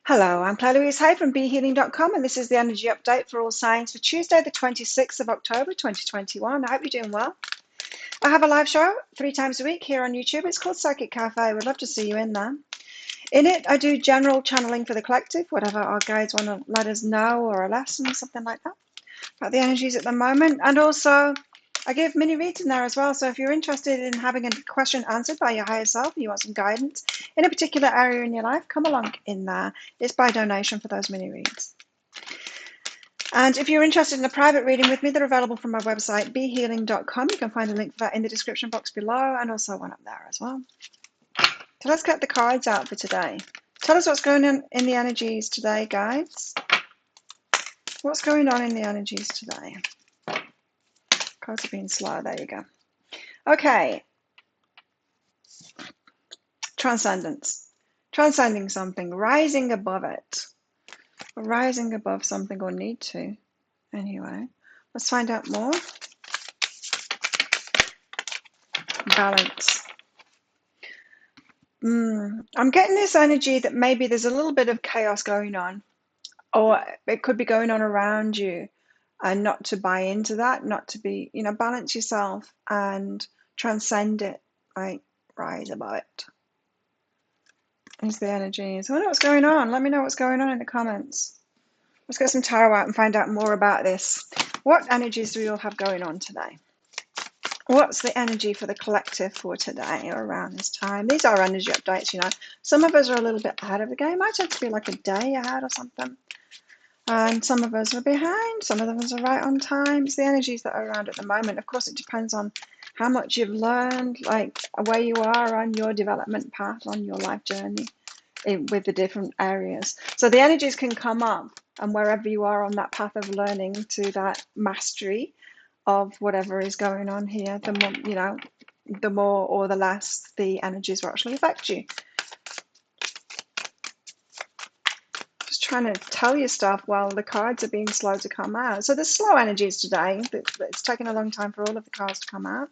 Hello, I'm Claire Louise Hay from BeHealing.com, and this is the energy update for all signs for Tuesday, the 26th of October, 2021. I hope you're doing well. I have a live show 3 times a week here on YouTube. It's called Psychic Cafe. We'd love to see you in there. In it, I do general channeling for the collective, whatever our guides want to let us know, or a lesson, something like that, about the energies at the moment. And also, I give mini reads in there as well. So if you're interested in having a question answered by your higher self and you want some guidance in a particular area in your life, come along in there. It's by donation for those mini reads. And if you're interested in a private reading with me, they're available from my website, behealing.com. You can find a link for that in the description box below, and also one up there as well. So let's get the cards out for today. Tell us what's going on in the energies today, guides. What's going on in the energies today? Cards are being slow. There you go. Okay. Transcendence. Transcending something. Rising above it. Rising above something, or need to. Anyway, let's find out more. Balance. I'm getting this energy that maybe there's a little bit of chaos going on, or it could be going on around you, and not to buy into that, not to be, balance yourself and transcend it, right? Rise above it is the energy. So I wonder what's going on. Let me know what's going on in the comments. Let's get some tarot out and find out more about this. What energies do we all have going on today? What's the energy for the collective for today or around this time? These are energy updates, Some of us are a little bit ahead of the game. I tend to be like a day ahead or something. And some of us are behind. Some of us are right on time. It's the energies that are around at the moment. Of course, it depends on how much you've learned, like where you are on your development path, on your life journey with the different areas. So the energies can come up, and wherever you are on that path of learning to that mastery of whatever is going on here, the more or the less the energies will actually affect you. Just trying to tell you stuff while the cards are being slow to come out. So there's slow energies today. It's taken a long time for all of the cards to come out,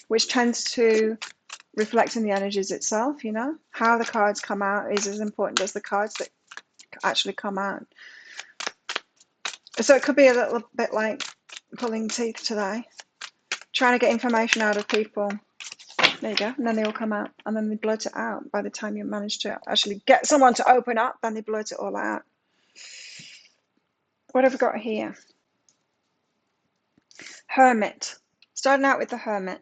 which tends to reflect in the energies itself. How the cards come out is as important as the cards that actually come out. So it could be a little bit like pulling teeth today, trying to get information out of people. There you go. And then they all come out, and then they blurt it out. By the time you manage to actually get someone to open up, then they blurt it all out. What have we got here? Hermit. Starting out with the Hermit.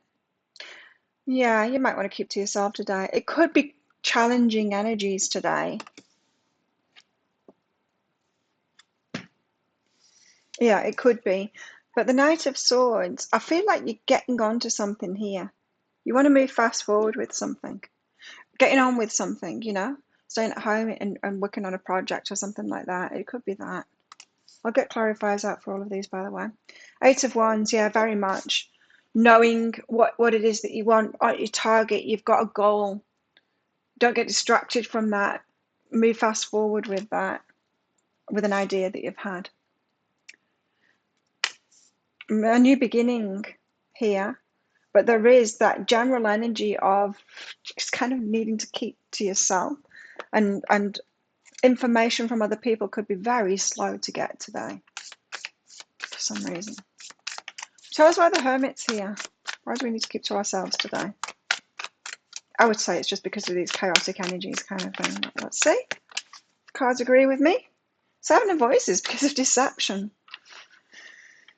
Yeah, you might want to keep to yourself today. It could be challenging energies today. Yeah, it could be. But the Knight of Swords, I feel like you're getting onto something here. You want to move fast forward with something. Getting on with something, staying at home and working on a project or something like that. It could be that. I'll get clarifiers out for all of these, by the way. Eight of Wands, yeah, very much. Knowing what it is that you want, your target, you've got a goal. Don't get distracted from that. Move fast forward with that, with an idea that you've had. A new beginning here. But there is that general energy of just kind of needing to keep to yourself, and information from other people could be very slow to get today for some reason. Tell us why the Hermit's here. Why do we need to keep to ourselves today? I would say it's just because of these chaotic energies kind of thing. Let's see. Cards agree with me. Seven of Voices because of deception.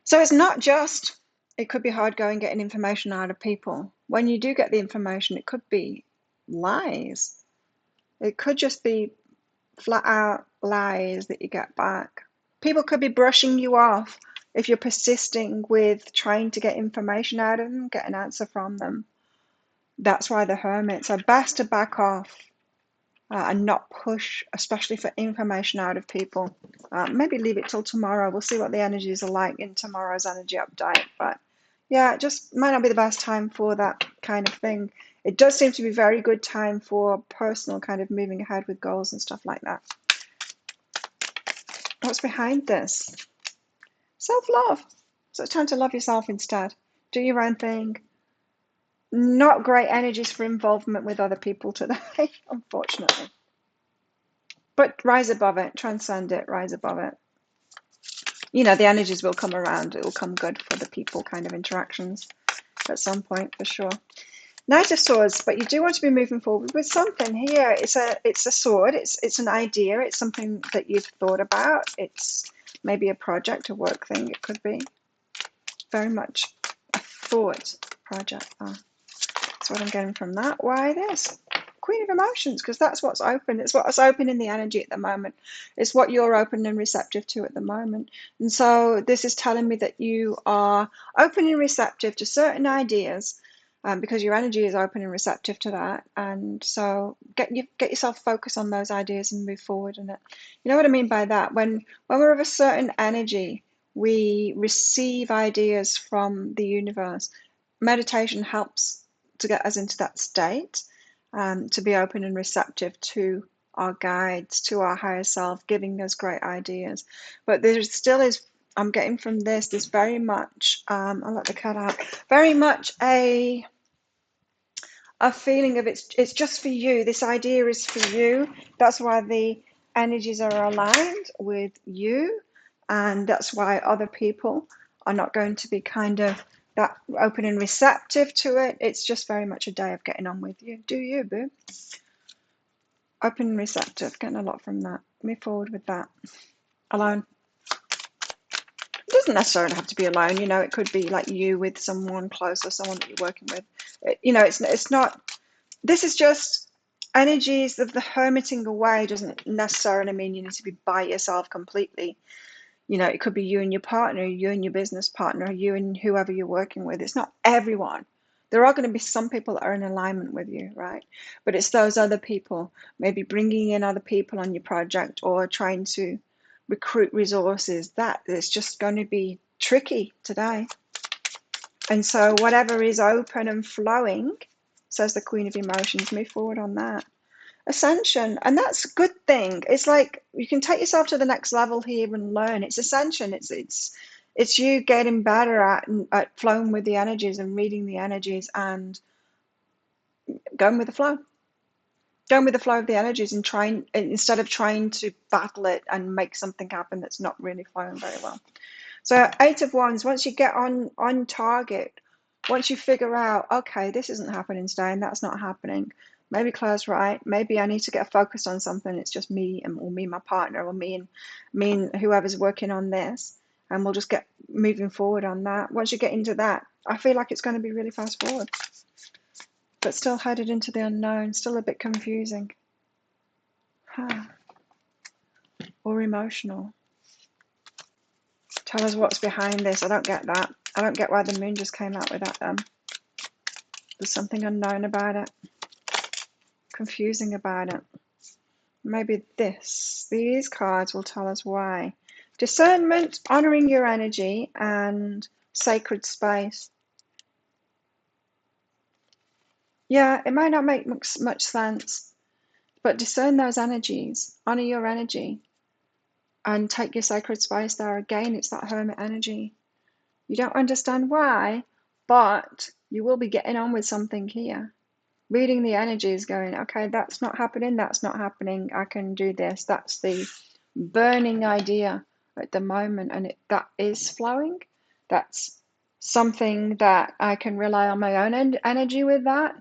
So it's not just, it could be hard going getting information out of people. When you do get the information, it could be lies. It could just be flat out lies that you get back. People could be brushing you off if you're persisting with trying to get information out of them, get an answer from them. That's why the Hermit. So best to back off and not push, especially for information out of people. Maybe leave it till tomorrow. We'll see what the energies are like in tomorrow's energy update. But yeah, it just might not be the best time for that kind of thing. It does seem to be a very good time for personal kind of moving ahead with goals and stuff like that. What's behind this? Self-love. So it's time to love yourself instead. Do your own thing. Not great energies for involvement with other people today, unfortunately. But rise above it, transcend it, rise above it. The energies will come around. It will come good for the people kind of interactions at some point, for sure. Knight of Swords, but you do want to be moving forward with something here. It's a sword. It's an idea. It's something that you've thought about. It's maybe a project, a work thing. It could be very much a thought project. Oh, that's what I'm getting from that. Why this? Queen of Emotions, because that's what's open. It's what's open in the energy at the moment. It's what you're open and receptive to at the moment. And so this is telling me that you are open and receptive to certain ideas, because your energy is open and receptive to that. And so get yourself focused on those ideas and move forward in it. You know what I mean by that? When we're of a certain energy, we receive ideas from the universe. Meditation helps to get us into that state, to be open and receptive to our guides, to our higher self, giving us great ideas. But there still is, I'm getting from this, there's very much, I'll let the cat out, very much a feeling of it's just for you. This idea is for you. That's why the energies are aligned with you, and that's why other people are not going to be kind of that open and receptive to it. It's just very much a day of getting on with you. Do you, boo? Open and receptive, getting a lot from that. Move forward with that. Alone. It doesn't necessarily have to be alone. It could be like you with someone close or someone that you're working with. It's not. This is just energies of the hermiting away. Doesn't necessarily mean you need to be by yourself completely. It could be you and your partner, you and your business partner, you and whoever you're working with. It's not everyone. There are going to be some people that are in alignment with you, right? But it's those other people, maybe bringing in other people on your project or trying to recruit resources. That is just going to be tricky today. And so whatever is open and flowing, says the Queen of Emotions, move forward on that. Ascension, and that's a good thing. It's like you can take yourself to the next level here and learn. It's ascension. It's you getting better at flowing with the energies and reading the energies and going with the flow. Going with the flow of the energies and trying, instead of trying to battle it and make something happen that's not really flowing very well. So 8 of Wands, once you get on target, once you figure out, okay, this isn't happening today and that's not happening, maybe Claire's right, maybe I need to get focused on something, it's just me or me and my partner or me and whoever's working on this, and we'll just get moving forward on that. Once you get into that, I feel like it's going to be really fast forward, but still headed into the unknown, still a bit confusing. Or emotional. Tell us what's behind this. I don't get that. I don't get why the moon just came out with that. There's something unknown about it. Confusing about it. Maybe these cards will tell us why. Discernment, honoring your energy, and sacred space. Yeah, it might not make much sense, but discern those energies, honor your energy, and take your sacred space there. Again, it's that hermit energy. You don't understand why, but you will be getting on with something here. Reading the energies, going, okay, that's not happening, I can do this. That's the burning idea at the moment, and that is flowing. That's something that I can rely on my own energy with that.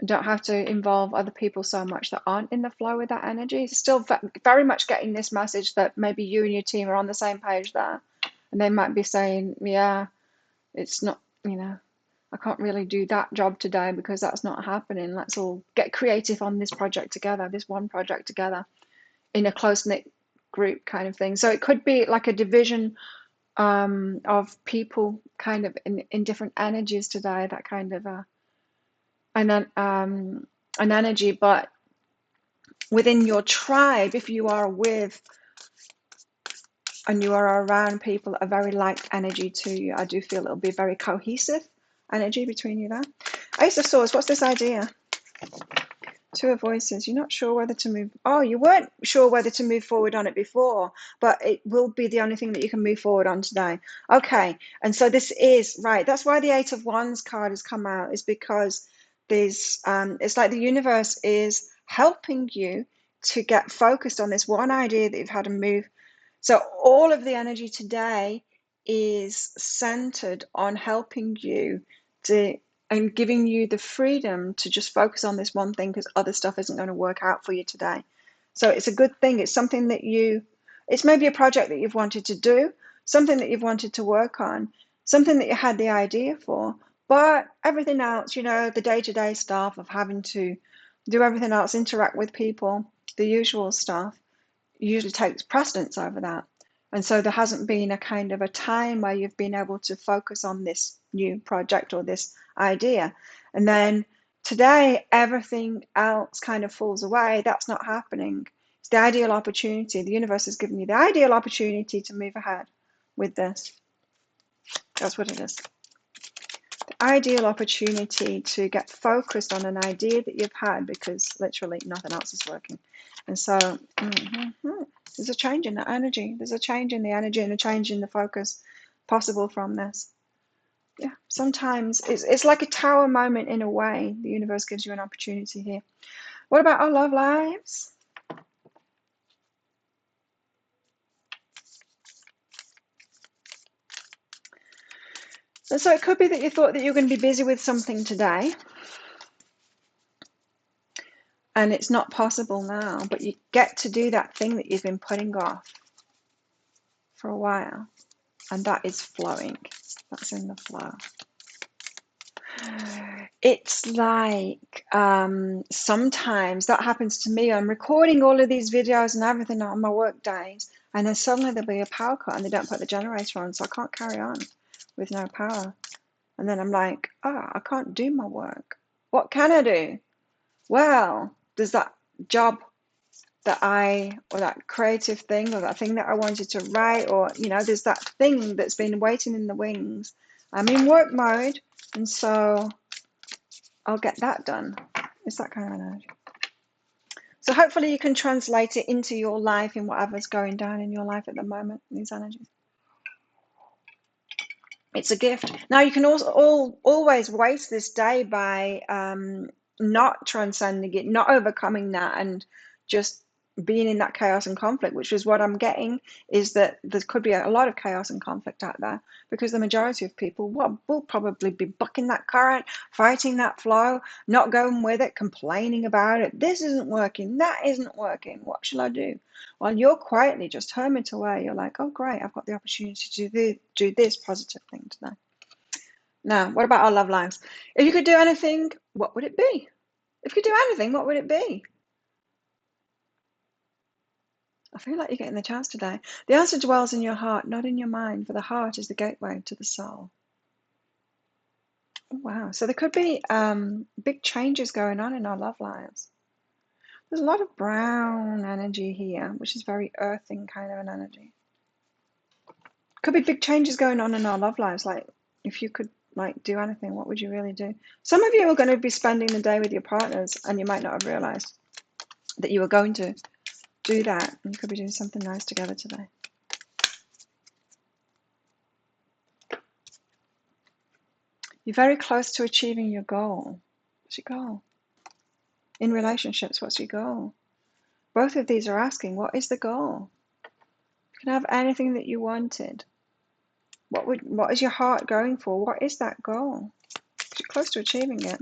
I don't have to involve other people so much that aren't in the flow with that energy. It's still very much getting this message that maybe you and your team are on the same page there. And they might be saying, yeah, it's not, I can't really do that job today because that's not happening. Let's all get creative on this project together, this one project together in a close-knit group kind of thing. So it could be like a division of people kind of in different energies today, that kind of an energy. But within your tribe, if you are with and you are around people a very like energy to you, I do feel it'll be very cohesive energy between you there. Ace of Swords, what's this idea? 2 of Voices, you're not sure whether to move. Oh, you weren't sure whether to move forward on it before, but it will be the only thing that you can move forward on today. Okay, and so this is, right, that's why the 8 of Wands card has come out, is because there's, it's like the universe is helping you to get focused on this one idea that you've had to move. So all of the energy today is centered on helping you to and giving you the freedom to just focus on this one thing, because other stuff isn't going to work out for you today. So it's a good thing. It's something that it's maybe a project that you've wanted to do, something that you've wanted to work on, something that you had the idea for, but everything else, the day-to-day stuff of having to do everything else, interact with people, the usual stuff, usually takes precedence over that. And so there hasn't been a kind of a time where you've been able to focus on this new project or this idea. And then today, everything else kind of falls away. That's not happening. It's the ideal opportunity. The universe has given you the ideal opportunity to move ahead with this. That's what it is. The ideal opportunity to get focused on an idea that you've had, because literally nothing else is working. And so there's a change in the energy. There's a change in the energy and a change in the focus possible from this. Yeah, sometimes it's like a tower moment in a way. The universe gives you an opportunity here. What about our love lives? And so it could be that you thought that you're going to be busy with something today, and it's not possible now, but you get to do that thing that you've been putting off for a while, and that is flowing. That's in the flow. It's like sometimes that happens to me. I'm recording all of these videos and everything on my work days, and then suddenly there'll be a power cut and they don't put the generator on, so I can't carry on with no power. And then I'm like, I can't do my work. What can I do? Well, there's that job or that creative thing, or that thing that I wanted to write, or there's that thing that's been waiting in the wings. I'm in work mode, and so I'll get that done. It's that kind of energy. So hopefully you can translate it into your life, in whatever's going down in your life at the moment, these energies. It's a gift. Now you can also always waste this day by not transcending it, not overcoming that, and just being in that chaos and conflict, which is what I'm getting, is that there could be a lot of chaos and conflict out there, because the majority of people will probably be bucking that current, fighting that flow, not going with it, complaining about it. This isn't working, that isn't working, what shall I do? While you're quietly just hermit away, you're like, oh great, I've got the opportunity to do this positive thing today. Now, what about our love lives? If you could do anything, what would it be? If you could do anything, what would it be? I feel like you're getting the chance today. The answer dwells in your heart, not in your mind, for the heart is the gateway to the soul. Oh, wow. So there could be big changes going on in our love lives. There's a lot of brown energy here, which is very earthing kind of an energy. Could be big changes going on in our love lives. Like, if you could do anything, what would you really do? Some of you are going to be spending the day with your partners, and you might not have realized that you were going to do that. And you could be doing something nice together today. You're very close to achieving your goal. What's your goal? In relationships, what's your goal? Both of these are asking, what is the goal? You can have anything that you wanted. What is your heart going for? What is that goal? You're close to achieving it.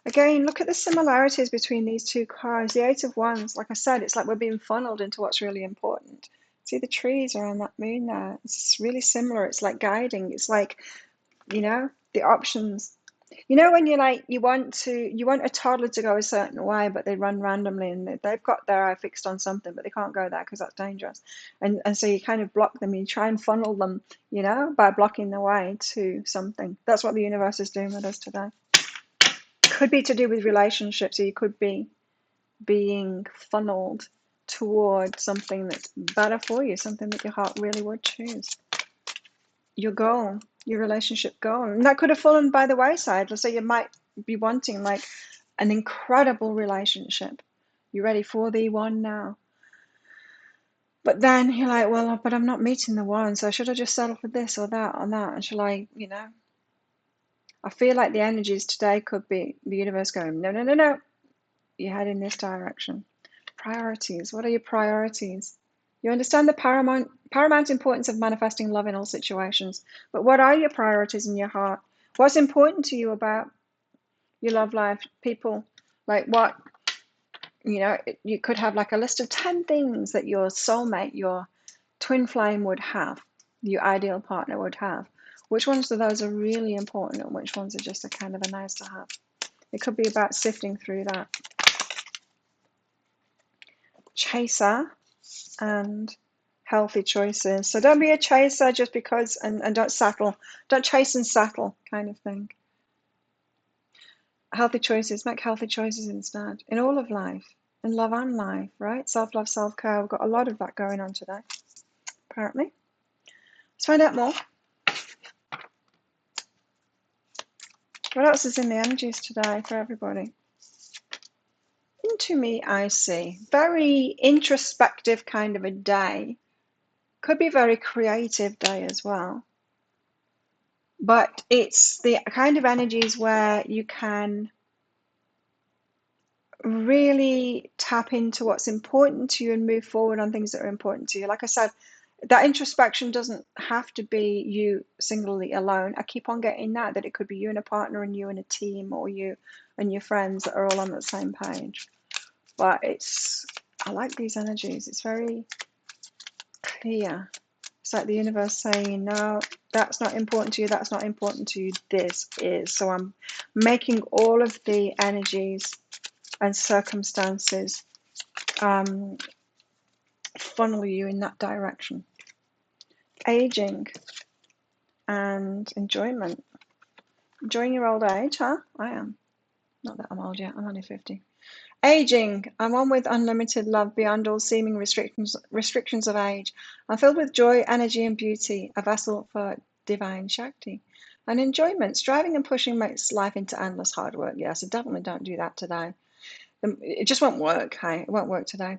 Again, look at the similarities between these two cards. The Eight of Wands, like I said, it's like we're being funneled into what's really important. See the trees around that moon there? It's really similar. It's like guiding. It's like, the options. When you want a toddler to go a certain way, but they run randomly, and they've got their eye fixed on something, but they can't go there because that's dangerous. And so you kind of block them. You try and funnel them, by blocking the way to something. That's what the universe is doing with us today. Could be to do with relationships, or you could be being funneled toward something that's better for you, something that your heart really would choose. Your goal, your relationship goal. And that could have fallen by the wayside. Let's say you might be wanting an incredible relationship. You're ready for the one now. But then you're like, well, but I'm not meeting the one, so should I just settle for this or that or that? And shall I, I feel like the energies today could be the universe going, no, you're heading this direction. Priorities. What are your priorities? You understand the paramount importance of manifesting love in all situations. But what are your priorities in your heart? What's important to you about your love life? People, like what, you could have like a list of 10 things that your soulmate, your twin flame would have, your ideal partner would have. Which ones of those are really important and which ones are just a kind of a nice to have? It could be about sifting through that. Chaser and healthy choices. So don't be a chaser just because, and don't settle. Don't chase and settle kind of thing. Healthy choices, make healthy choices instead in all of life, in love and life, right? Self-love, self-care. We've got a lot of that going on today, apparently. Let's find out more. What else is in the energies today for everybody? Into me, I see. Very introspective kind of a day. Could be a very creative day as well. But it's the kind of energies where you can really tap into what's important to you and move forward on things that are important to you. Like I said, that introspection doesn't have to be you singly alone. I keep on getting that it could be you and a partner and you and a team, or you and your friends that are all on the same page. But I like these energies. It's very clear. It's like the universe saying, no, that's not important to you, that's not important to you, this is. So I'm making all of the energies and circumstances funnel you in that direction. Aging and enjoyment. Enjoying your old age, huh? I am. Not that I'm old yet, I'm only 50. Aging, I'm one with unlimited love beyond all seeming restrictions of age. I'm filled with joy, energy, and beauty, a vessel for divine Shakti. And enjoyment, striving and pushing makes life into endless hard work. Yeah, so definitely don't do that today. It just won't work, hey? It won't work today.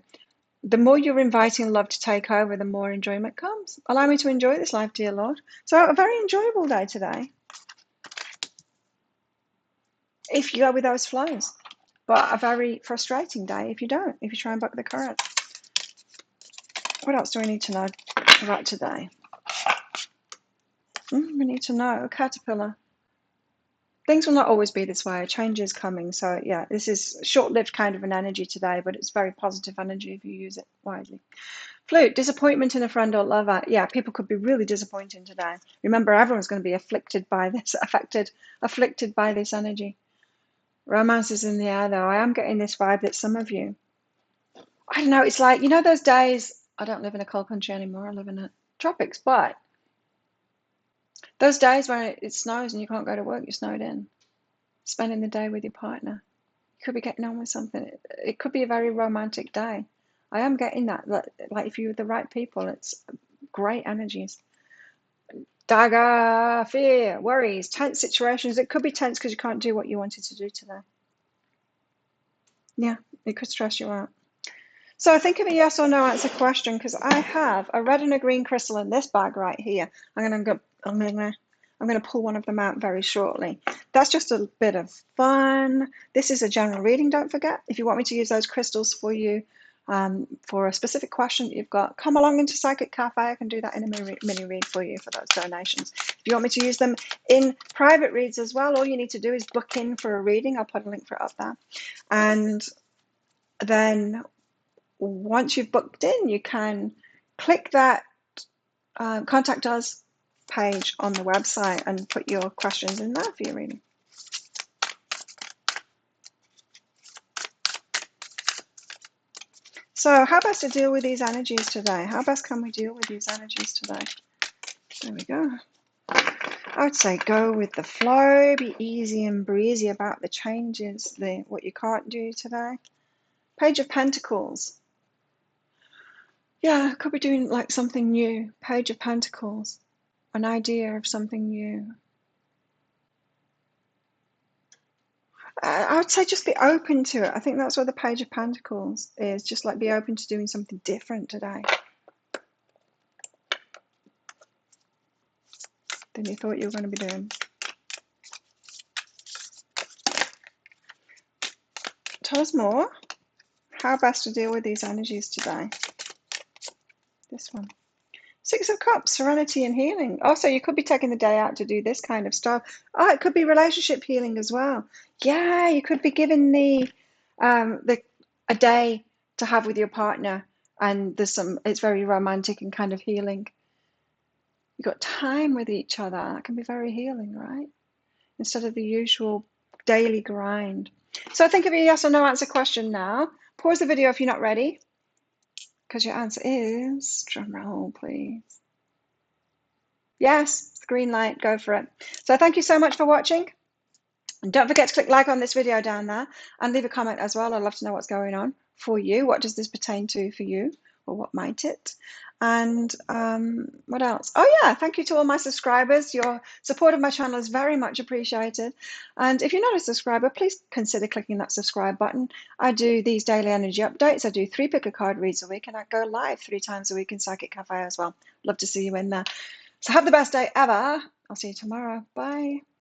The more you're inviting love to take over, the more enjoyment comes. Allow me to enjoy this life, dear Lord. So a very enjoyable day today, if you go with those flows. But a very frustrating day if you don't, if you try and buck the current. What else do we need to know about today? We need to know, caterpillar. Things will not always be this way. Change is coming. So yeah, this is short-lived kind of an energy today, but it's very positive energy if you use it wisely. Flute, disappointment in a friend or lover. Yeah, people could be really disappointing today. Remember, everyone's going to be afflicted by this, afflicted by this energy. Romance is in the air, though. I am getting this vibe that some of you, I don't know, it's like, those days, I don't live in a cold country anymore, I live in the tropics, but those days when it snows and you can't go to work, you're snowed in, spending the day with your partner. You could be getting on with something. It could be a very romantic day. I am getting that, like if you're with the right people, it's great energies. Dagger, fear, worries, tense situations. It could be tense because you can't do what you wanted to do today. Yeah, it could stress you out. So think of a yes or no answer question, because I have a red and a green crystal in this bag right here. I'm gonna pull one of them out very shortly. That's just a bit of fun. This is a general reading, don't forget. If you want me to use those crystals for you for a specific question that you've got, come along into Psychic Cafe. I can do that in a mini read for you for those donations. If you want me to use them in private reads as well, all you need to do is book in for a reading. I'll put a link for it up there. And then once you've booked in, you can click that contact us page on the website and put your questions in there for your reading. So how best to deal with these energies today? How best can we deal with these energies today? There we go. I would say go with the flow, be easy and breezy about the changes, what you can't do today. Page of Pentacles. Yeah, could be doing like something new. Page of Pentacles. An idea of something new. I would say just be open to it. I think that's what the Page of Pentacles is. Just like be open to doing something different today than you thought you were going to be doing. Tell us more. How best to deal with these energies today? This one. Six of Cups, serenity and healing. Also, you could be taking the day out to do this kind of stuff. Oh, it could be relationship healing as well. Yeah, you could be giving a day to have with your partner, and it's very romantic and kind of healing. You've got time with each other. That can be very healing, right? Instead of the usual daily grind. So think of a yes or no answer question now. Pause the video if you're not ready, because your answer is, drum roll, please. Yes, it's the green light, go for it. So thank you so much for watching. And don't forget to click like on this video down there and leave a comment as well. I'd love to know what's going on for you. What does this pertain to for you, or what might it? And what else? Oh yeah, thank you to all my subscribers. Your support of my channel is very much appreciated. And if you're not a subscriber, please consider clicking that subscribe button. I do these daily energy updates. I do 3 pick a card reads a week, and I go live 3 times a week in Psychic Cafe as well. Love to see you in there. So have the best day ever. I'll see you tomorrow. Bye.